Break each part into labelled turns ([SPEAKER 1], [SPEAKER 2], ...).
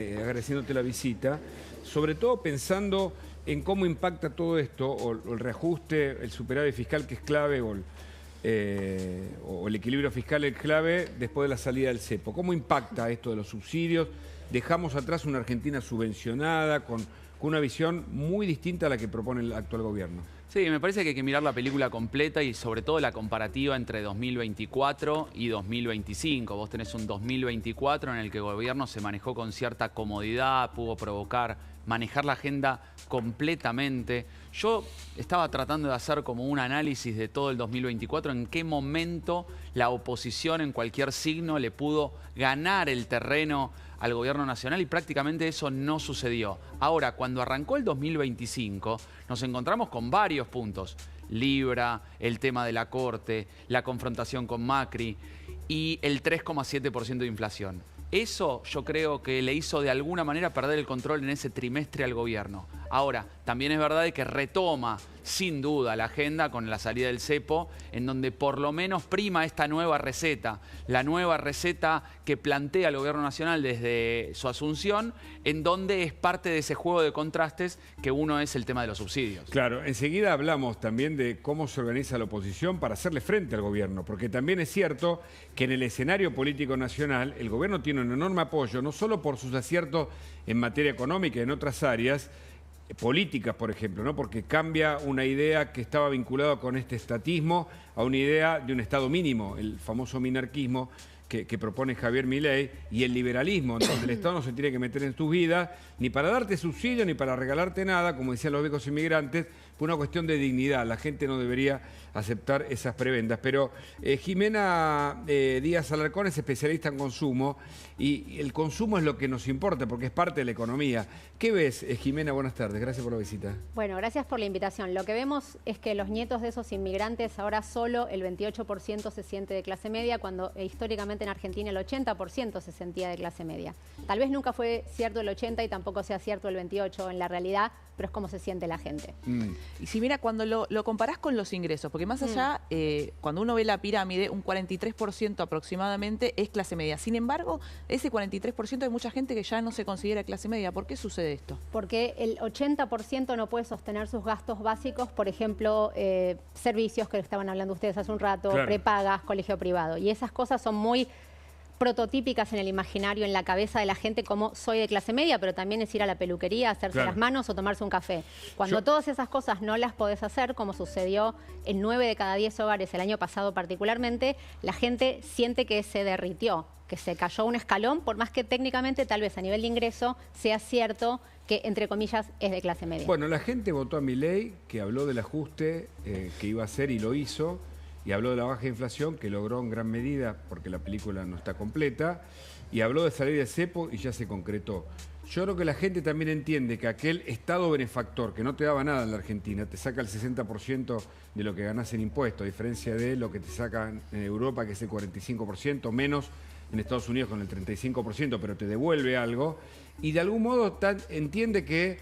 [SPEAKER 1] agradeciéndote la visita, sobre todo pensando en cómo impacta todo esto, o el reajuste, el superávit fiscal que es clave, o el equilibrio fiscal es clave después de la salida del cepo. ¿Cómo impacta esto de los subsidios? Dejamos atrás una Argentina subvencionada, con una visión muy distinta a la que propone el actual gobierno.
[SPEAKER 2] Sí, me parece que hay que mirar la película completa y sobre todo la comparativa entre 2024 y 2025. Vos tenés un 2024 en el que el gobierno se manejó con cierta comodidad, pudo manejar la agenda completamente. Yo estaba tratando de hacer como un análisis de todo el 2024, en qué momento la oposición en cualquier signo le pudo ganar el terreno al gobierno nacional y prácticamente eso no sucedió. Ahora, cuando arrancó el 2025, nos encontramos con varios puntos. Libra, el tema de la Corte, la confrontación con Macri y el 3,7% de inflación. Eso yo creo que le hizo de alguna manera perder el control en ese trimestre al gobierno. Ahora, también es verdad que retoma sin duda la agenda con la salida del cepo, en donde por lo menos prima esta nueva receta, la nueva receta que plantea el gobierno nacional desde su asunción, en donde es parte de ese juego de contrastes que uno es el tema de los subsidios.
[SPEAKER 1] Claro, enseguida hablamos también de cómo se organiza la oposición para hacerle frente al gobierno, porque también es cierto que en el escenario político nacional el gobierno tiene un enorme apoyo, no solo por sus aciertos en materia económica y en otras áreas, políticas, por ejemplo, ¿no? Porque cambia una idea que estaba vinculada con este estatismo a una idea de un Estado mínimo, el famoso minarquismo que propone Javier Milei, y el liberalismo, donde el Estado no se tiene que meter en tus vidas, ni para darte subsidio, ni para regalarte nada, como decían los viejos inmigrantes, fue una cuestión de dignidad. La gente no debería aceptar esas prebendas. Pero Jimena Díaz Alarcón es especialista en consumo, y el consumo es lo que nos importa, porque es parte de la economía. ¿Qué ves, Jimena? Buenas tardes, gracias por la visita.
[SPEAKER 3] Bueno, gracias por la invitación. Lo que vemos es que los nietos de esos inmigrantes, ahora solo el 28% se siente de clase media, cuando históricamente en Argentina el 80% se sentía de clase media. Tal vez nunca fue cierto el 80 y tampoco sea cierto el 28 en la realidad, pero es como se siente la gente.
[SPEAKER 4] Y si mira, cuando lo comparás con los ingresos, porque más allá, cuando uno ve la pirámide, un 43% aproximadamente es clase media. Sin embargo, ese 43% hay mucha gente que ya no se considera clase media. ¿Por qué sucede esto?
[SPEAKER 3] Porque el 80% no puede sostener sus gastos básicos, por ejemplo, servicios que estaban hablando ustedes hace un rato,
[SPEAKER 1] claro,
[SPEAKER 3] prepagas, colegio privado. Y esas cosas son muy prototípicas en el imaginario, en la cabeza de la gente, como soy de clase media, pero también es ir a la peluquería, hacerse las manos o tomarse un café. Cuando todas esas cosas no las podés hacer, como sucedió en 9 de cada 10 hogares el año pasado particularmente, la gente siente que se derritió, que se cayó un escalón, por más que técnicamente tal vez a nivel de ingreso sea cierto que, entre comillas, es de clase media.
[SPEAKER 1] Bueno, la gente votó a Milei, que habló del ajuste que iba a hacer y lo hizo, y habló de la baja inflación, que logró en gran medida, porque la película no está completa, y habló de salir del cepo y ya se concretó. Yo creo que la gente también entiende que aquel Estado benefactor, que no te daba nada en la Argentina, te saca el 60% de lo que ganás en impuestos, a diferencia de lo que te sacan en Europa, que es el 45%, menos en Estados Unidos con el 35%, pero te devuelve algo, y de algún modo entiende que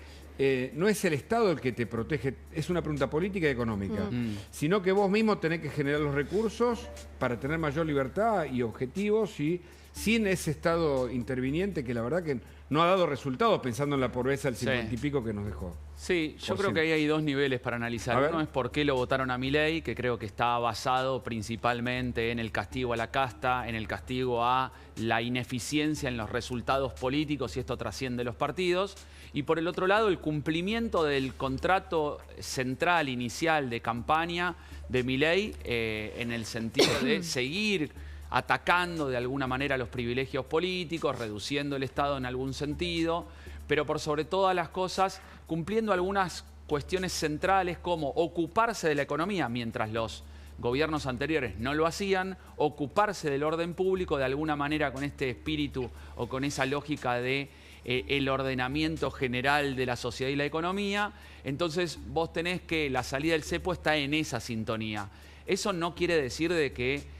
[SPEAKER 1] no es el Estado el que te protege, es una pregunta política y económica, sino que vos mismo tenés que generar los recursos para tener mayor libertad y objetivos, y sin ese Estado interviniente que la verdad que no ha dado resultados, pensando en la pobreza del 50 y pico que nos dejó.
[SPEAKER 2] Sí, yo creo que ahí hay dos niveles para analizar. Uno es por qué lo votaron a Milei, que creo que está basado principalmente en el castigo a la casta, en el castigo a la ineficiencia en los resultados políticos, y esto trasciende los partidos. Y por el otro lado, el cumplimiento del contrato central inicial de campaña de Milei, en el sentido de seguir atacando de alguna manera los privilegios políticos, reduciendo el Estado en algún sentido, pero por sobre todas las cosas cumpliendo algunas cuestiones centrales como ocuparse de la economía, mientras los gobiernos anteriores no lo hacían, ocuparse del orden público de alguna manera con este espíritu o con esa lógica de el ordenamiento general de la sociedad y la economía. Entonces vos tenés que la salida del cepo está en esa sintonía. Eso no quiere decir de que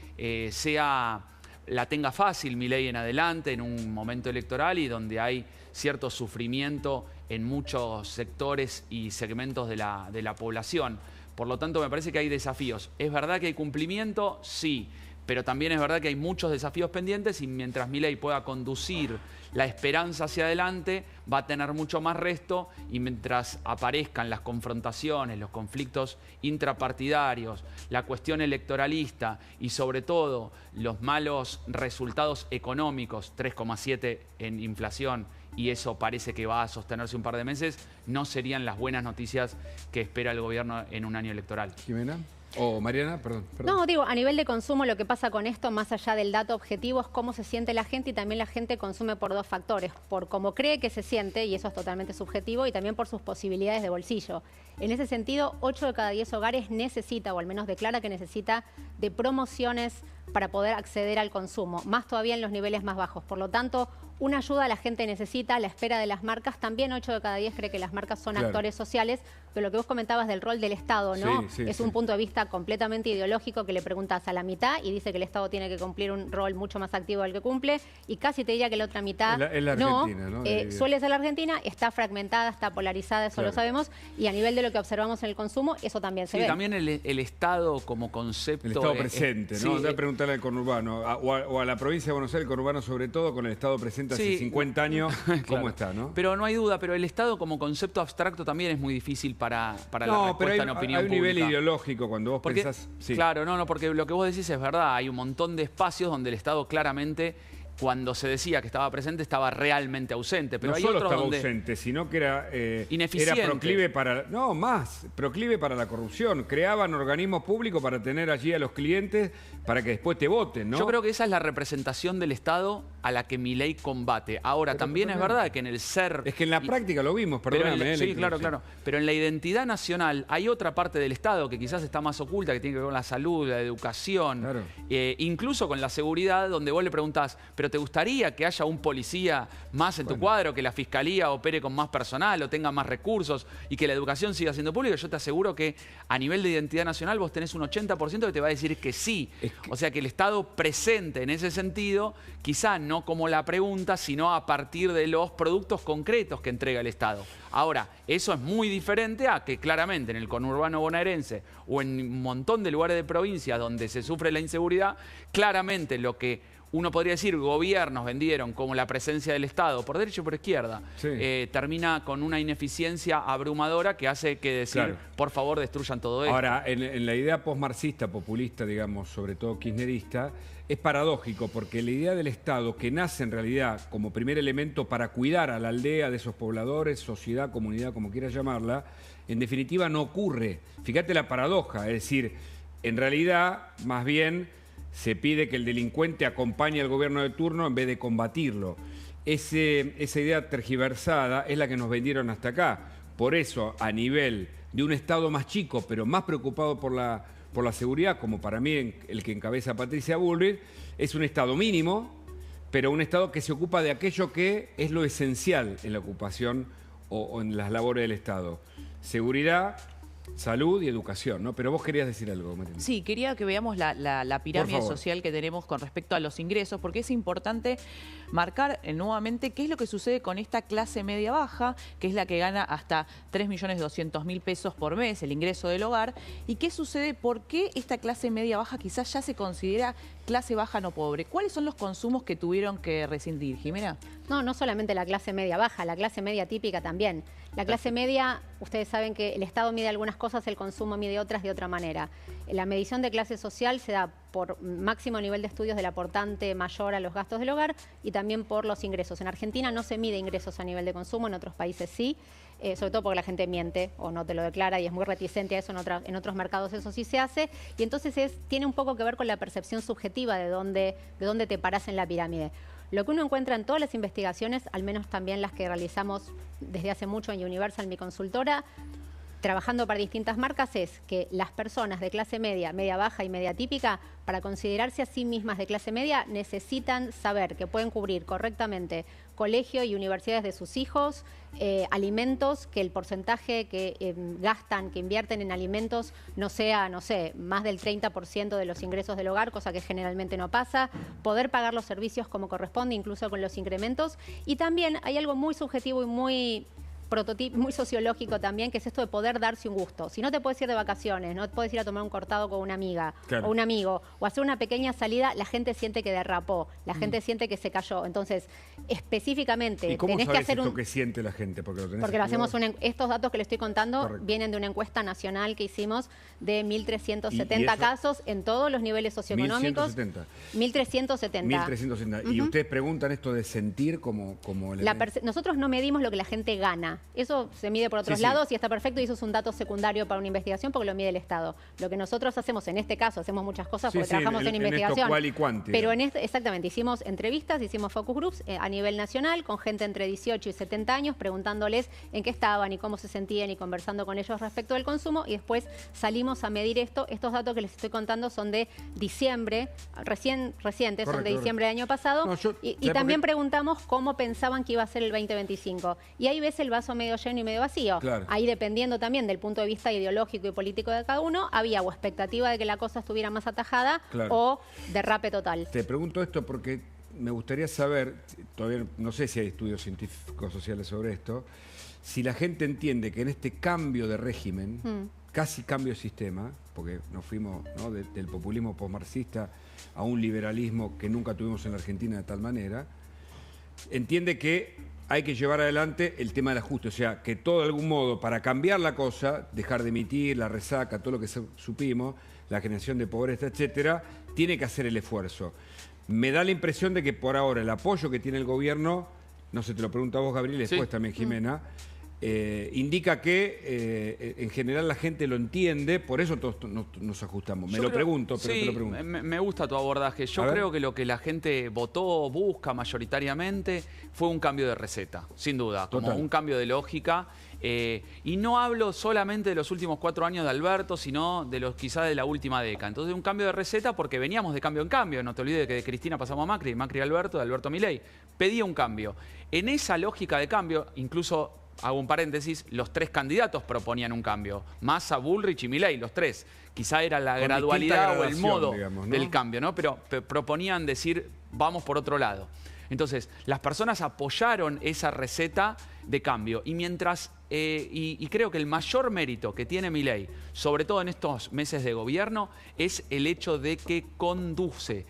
[SPEAKER 2] la tenga fácil Milei en adelante, en un momento electoral y donde hay cierto sufrimiento en muchos sectores y segmentos de la población. Por lo tanto, me parece que hay desafíos. ¿Es verdad que hay cumplimiento? Sí. pero también es verdad que hay muchos desafíos pendientes y mientras Milei pueda conducir la esperanza hacia adelante, va a tener mucho más resto y mientras aparezcan las confrontaciones, los conflictos intrapartidarios, la cuestión electoralista y sobre todo los malos resultados económicos, 3,7 en inflación, y eso parece que va a sostenerse un par de meses, no serían las buenas noticias que espera el gobierno en un año electoral.
[SPEAKER 1] Jimena. O Mariana, perdón.
[SPEAKER 3] No, digo, a nivel de consumo lo que pasa con esto, más allá del dato objetivo, es cómo se siente la gente y también la gente consume por dos factores. Por cómo cree que se siente, y eso es totalmente subjetivo, y también por sus posibilidades de bolsillo. En ese sentido, 8 de cada 10 hogares necesita, o al menos declara que necesita, de promociones para poder acceder al consumo, más todavía en los niveles más bajos. Por lo tanto, una ayuda la gente necesita, a la espera de las marcas. También 8 de cada 10 cree que las marcas son actores sociales, pero lo que vos comentabas del rol del Estado, ¿no? Es un punto de vista completamente ideológico que le preguntas a la mitad y dice que el Estado tiene que cumplir un rol mucho más activo del que cumple, y casi te diría que la otra mitad
[SPEAKER 1] es la Argentina, ¿no?
[SPEAKER 3] Suele ser la Argentina, está fragmentada, está polarizada, eso lo sabemos, y a nivel de lo que observamos en el consumo, eso también se ve.
[SPEAKER 2] También el Estado como concepto...
[SPEAKER 1] El Estado presente, ¿no? Voy a preguntarle al conurbano, o a la provincia de Buenos Aires, el conurbano sobre todo, con el Estado presente hace 50 años, ¿cómo está, no?
[SPEAKER 2] Pero no hay duda, pero el Estado como concepto abstracto también es muy difícil para la respuesta en opinión pública.
[SPEAKER 1] Hay un nivel ideológico cuando vos pensás...
[SPEAKER 2] Claro, porque lo que vos decís es verdad, hay un montón de espacios donde el Estado claramente, cuando se decía que estaba presente, estaba realmente ausente. Pero
[SPEAKER 1] no
[SPEAKER 2] hay
[SPEAKER 1] solo
[SPEAKER 2] otros
[SPEAKER 1] estaba
[SPEAKER 2] donde
[SPEAKER 1] ausente, sino que era
[SPEAKER 2] ineficiente.
[SPEAKER 1] Era proclive para... No, más, proclive para la corrupción. Creaban organismos públicos para tener allí a los clientes para que después te voten, ¿no?
[SPEAKER 2] Yo creo que esa es la representación del Estado a la que Milei combate. Ahora, también es verdad que en el ser...
[SPEAKER 1] Es que en la práctica lo vimos, perdóname.
[SPEAKER 2] Sí, claro. Pero en la identidad nacional hay otra parte del Estado que quizás está más oculta, que tiene que ver con la salud, la educación, incluso con la seguridad, donde vos le preguntás, ¿pero te gustaría que haya un policía más en tu cuadro, que la fiscalía opere con más personal o tenga más recursos y que la educación siga siendo pública? Yo te aseguro que a nivel de identidad nacional vos tenés un 80% que te va a decir que sí. O sea que el Estado presente en ese sentido, quizá no como la pregunta, sino a partir de los productos concretos que entrega el Estado. Ahora, eso es muy diferente a que claramente en el conurbano bonaerense o en un montón de lugares de provincia donde se sufre la inseguridad, claramente lo que uno podría decir gobiernos vendieron como la presencia del Estado, por derecha y por izquierda, termina con una ineficiencia abrumadora que hace que decir, por favor, destruyan todo esto.
[SPEAKER 1] Ahora, en la idea postmarxista, populista, digamos, sobre todo kirchnerista, es paradójico porque la idea del Estado, que nace en realidad como primer elemento para cuidar a la aldea de esos pobladores, sociedad, comunidad, como quieras llamarla, en definitiva no ocurre. Fíjate la paradoja, es decir, en realidad, más bien, se pide que el delincuente acompañe al gobierno de turno en vez de combatirlo. Esa idea tergiversada es la que nos vendieron hasta acá. Por eso, a nivel de un Estado más chico, pero más preocupado por la seguridad, como para mí el que encabeza Patricia Bullrich, es un Estado mínimo, pero un Estado que se ocupa de aquello que es lo esencial en la ocupación o en las labores del Estado. Seguridad, salud y educación, ¿no? Pero vos querías decir algo, Mariana.
[SPEAKER 4] Sí, quería que veamos la pirámide social que tenemos con respecto a los ingresos, porque es importante marcar nuevamente qué es lo que sucede con esta clase media-baja, que es la que gana hasta 3.200.000 pesos por mes, el ingreso del hogar, y qué sucede, por qué esta clase media-baja quizás ya se considera clase baja no pobre. ¿Cuáles son los consumos que tuvieron que rescindir, Jimena?
[SPEAKER 3] No solamente la clase media-baja, la clase media típica también. La clase media, ustedes saben que el Estado mide algunas cosas, el consumo mide otras de otra manera. La medición de clase social se da por máximo nivel de estudios del aportante mayor a los gastos del hogar y también por los ingresos. En Argentina no se mide ingresos a nivel de consumo, en otros países sí, sobre todo porque la gente miente o no te lo declara y es muy reticente a eso, en otros mercados eso sí se hace. Y entonces tiene un poco que ver con la percepción subjetiva de dónde te parás en la pirámide. Lo que uno encuentra en todas las investigaciones, al menos también las que realizamos desde hace mucho en Universal, mi consultora, trabajando para distintas marcas, es que las personas de clase media, media baja y media típica, para considerarse a sí mismas de clase media, necesitan saber que pueden cubrir correctamente colegio y universidades de sus hijos, alimentos, que el porcentaje que gastan, que invierten en alimentos no sea, no sé, más del 30% de los ingresos del hogar, cosa que generalmente no pasa, poder pagar los servicios como corresponde, incluso con los incrementos. Y también hay algo muy subjetivo y muy muy sociológico también, que es esto de poder darse un gusto. Si no te puedes ir de vacaciones, no puedes ir a tomar un cortado con una amiga o un amigo, o hacer una pequeña salida, la gente siente que derrapó, la gente siente que se cayó. Entonces, específicamente,
[SPEAKER 1] ¿Y cómo
[SPEAKER 3] tenés que
[SPEAKER 1] sabés
[SPEAKER 3] hacer
[SPEAKER 1] esto que siente la gente? Porque
[SPEAKER 3] lo hacemos estos datos que le estoy contando
[SPEAKER 1] Correcto.
[SPEAKER 3] vienen de una encuesta nacional que hicimos de 1.370 casos en todos los niveles socioeconómicos. 1.370.
[SPEAKER 1] 1.370. Y ustedes preguntan esto de sentir como
[SPEAKER 3] nosotros no medimos lo que la gente gana. Eso se mide por otros lados y está perfecto, y eso es un dato secundario para una investigación porque lo mide el Estado. Lo que nosotros hacemos en este caso, hacemos muchas cosas porque trabajamos en investigación.
[SPEAKER 1] Esto cual y cuanti,
[SPEAKER 3] pero exactamente, hicimos entrevistas, hicimos focus groups a nivel nacional con gente entre 18 y 70 años, preguntándoles en qué estaban y cómo se sentían y conversando con ellos respecto del consumo, y después salimos a medir esto. Estos datos que les estoy contando son de diciembre, recientes, son de diciembre del año pasado, y también preguntamos cómo pensaban que iba a ser el 2025. Y ahí ves el vaso medio lleno y medio vacío.
[SPEAKER 1] Claro.
[SPEAKER 3] Ahí, dependiendo también del punto de vista ideológico y político de cada uno, había o expectativa de que la cosa estuviera más atajada o derrape total.
[SPEAKER 1] Te pregunto esto porque me gustaría saber, todavía no sé si hay estudios científicos sociales sobre esto, si la gente entiende que en este cambio de régimen, casi cambio de sistema, porque nos fuimos, ¿no?, del populismo posmarxista a un liberalismo que nunca tuvimos en la Argentina de tal manera, entiende que hay que llevar adelante el tema del ajuste, o sea, que todo de algún modo, para cambiar la cosa, dejar de emitir, la resaca, todo lo que supimos, la generación de pobreza, etcétera, tiene que hacer el esfuerzo. Me da la impresión de que por ahora el apoyo que tiene el gobierno, no sé, te lo pregunto a vos, Gabriel, después también Jimena, indica que en general la gente lo entiende, por eso todos nos ajustamos. Me lo pregunto, pero te lo pregunto.
[SPEAKER 2] Me gusta tu abordaje. Yo creo que lo que la gente votó, busca mayoritariamente, fue un cambio de receta, sin duda, como un cambio de lógica. Y no hablo solamente de los últimos 4 años de Alberto, sino de los quizás de la última década. Entonces, un cambio de receta porque veníamos de cambio en cambio. No te olvides que de Cristina pasamos a Macri, Macri a Alberto, de Alberto a Milei. Pedía un cambio. En esa lógica de cambio, incluso, hago un paréntesis, los 3 candidatos proponían un cambio. Massa, Bullrich y Milei, los 3. Quizá era la gradualidad o el modo, digamos, ¿no?, del cambio, ¿no? Pero proponían decir, vamos por otro lado. Entonces, las personas apoyaron esa receta de cambio. Y mientras, y creo que el mayor mérito que tiene Milei, sobre todo en estos meses de gobierno, es el hecho de que conduce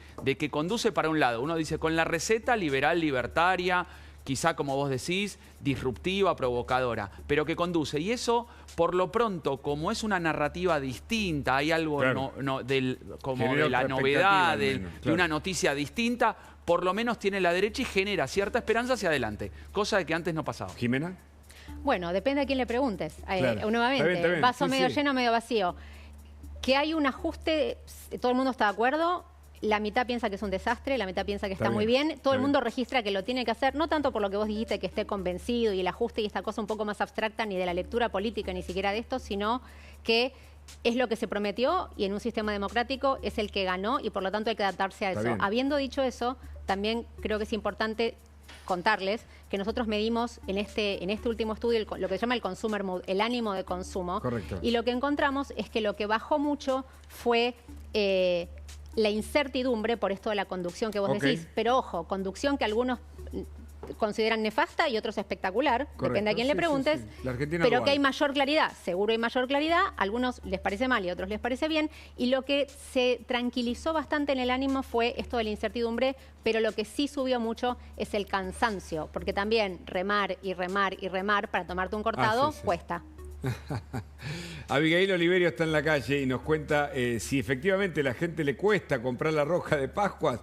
[SPEAKER 2] para un lado. Uno dice, con la receta liberal, libertaria, quizá, como vos decís, disruptiva, provocadora, pero que conduce. Y eso, por lo pronto, como es una narrativa distinta, hay algo como de la novedad, de una noticia distinta, por lo menos tiene la derecha y genera cierta esperanza hacia adelante, cosa que antes no pasaba.
[SPEAKER 1] ¿Jimena?
[SPEAKER 3] Bueno, depende a quién le preguntes. Nuevamente,
[SPEAKER 1] está bien.
[SPEAKER 3] Vaso medio lleno, medio vacío. Que hay un ajuste, todo el mundo está de acuerdo. La mitad piensa que es un desastre, la mitad piensa que está muy bien. Todo el mundo registra que lo tiene que hacer, no tanto por lo que vos dijiste, que esté convencido y el ajuste y esta cosa un poco más abstracta, ni de la lectura política, ni siquiera de esto, sino que es lo que se prometió y en un sistema democrático es el que ganó y por lo tanto hay que adaptarse a eso. Habiendo dicho eso, también creo que es importante contarles que nosotros medimos en este último estudio lo que se llama el consumer mood, el ánimo de consumo.
[SPEAKER 1] Correcto.
[SPEAKER 3] Y lo que encontramos es que lo que bajó mucho fue la incertidumbre por esto de la conducción que vos decís. Pero ojo, conducción que algunos consideran nefasta y otros espectacular, depende a quién le preguntes, pero que hay mayor claridad, seguro hay mayor claridad, a algunos les parece mal y a otros les parece bien, y lo que se tranquilizó bastante en el ánimo fue esto de la incertidumbre, pero lo que sí subió mucho es el cansancio, porque también remar y remar y remar para tomarte un cortado cuesta.
[SPEAKER 1] Abigail Oliverio está en la calle y nos cuenta si efectivamente a la gente le cuesta comprar la rosca de Pascuas